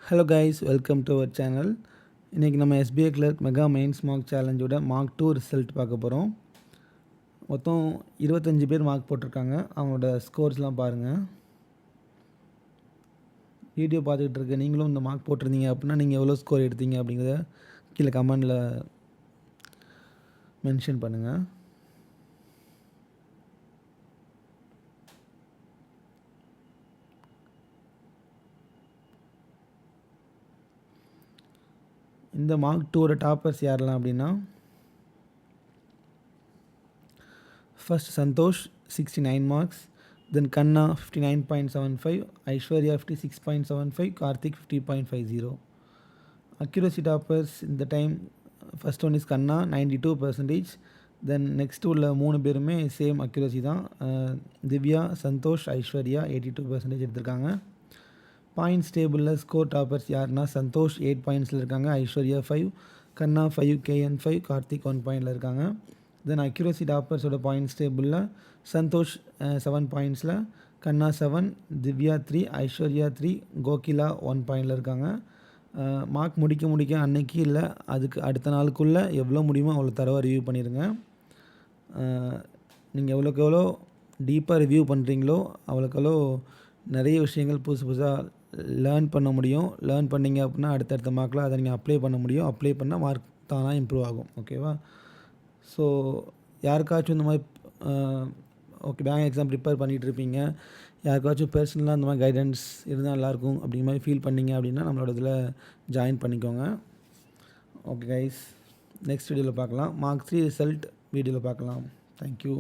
Hello guys, welcome to our channel. இன்றைக்கி நம்ம SBI clerk mega mains mark சேலஞ்சோட mark 2 result பார்க்க போகிறோம். மொத்தம் 25 பேர் மார்க் போட்டிருக்காங்க. அவங்களோட ஸ்கோர்ஸ்லாம் பாருங்கள். வீடியோ பார்த்துக்கிட்டு இருக்க நீங்களும் இந்த மார்க் போட்டிருந்தீங்க அப்படின்னா நீங்கள் எவ்வளோ ஸ்கோர் எடுத்தீங்க அப்படிங்கிறத கீழே கமெண்டில் மென்ஷன் பண்ணுங்கள். இந்த மார்க் 2ஓட டாப்பர்ஸ் யாரெல்லாம் அப்படின்னா, first Santhosh 69 marks, then Kanna 59.75, Aishwarya 56.75, Karthik 50.50. Accuracy toppers இந்த time first one is Kanna 92%, then next உள்ள 3 பேருமே சேம் அக்யூரசி தான். திவ்யா, சந்தோஷ், ஐஸ்வர்யா 82% எடுத்திருக்காங்க. பாயிண்ட்ஸ் டேபிளில் ஸ்கோர் டாப்பர்ஸ் யாருன்னா, சந்தோஷ் 8 பாயிண்ட்ஸில் இருக்காங்க, ஐஸ்வர்யா 5, கண்ணா 5, கேஎன் 5, கார்த்திக் 1 பாயிண்டில் இருக்காங்க. தென் அக்யூரசி டாப்பர்ஸோட பாயிண்ட்ஸ் டேபிளில் சந்தோஷ் 7 பாயிண்ட்ஸில், கண்ணா 7, திவ்யா 3, ஐஸ்வர்யா 3, கோகிலா 1 பாயிண்டில் இருக்காங்க. மார்க் முடிக்க அன்னைக்கு இல்லை அதுக்கு அடுத்த நாளுக்குள்ளே எவ்வளோ முடியுமோ அவ்வளோ தரவாக ரிவ்யூ பண்ணிடுங்க. நீங்கள் எவ்வளோக்கு எவ்வளோ டீப்பாக ரிவ்யூ பண்ணுறீங்களோ அவ்வளோக்கு நிறைய விஷயங்கள் புதுசாக லேர்ன் பண்ண முடியும். லேர்ன் பண்ணிங்க அப்படின்னா அடுத்தடுத்த மார்க்கில் அதை நீங்கள் அப்ளை பண்ண முடியும். அப்ளை பண்ணால் மார்க் தானாக இம்ப்ரூவ் ஆகும். ஓகேவா? ஸோ யாருக்காச்சும் இந்த மாதிரி பேங்க் எக்ஸாம் ப்ரிப்பேர் பண்ணிகிட்ருப்பீங்க, யாருக்காச்சும் பர்சனலாக இந்த மாதிரி கைடன்ஸ் இருந்தால் நல்லாயிருக்கும் அப்படிங்கிற மாதிரி ஃபீல் பண்ணிங்க அப்படின்னா நம்மளோட இதில் ஜாயின் பண்ணிக்கோங்க. ஓகே கைஸ், நெக்ஸ்ட் வீடியோவில் பார்க்கலாம். மார்க் 3 ரிசல்ட் வீடியோவில் பார்க்கலாம். தேங்க்யூ.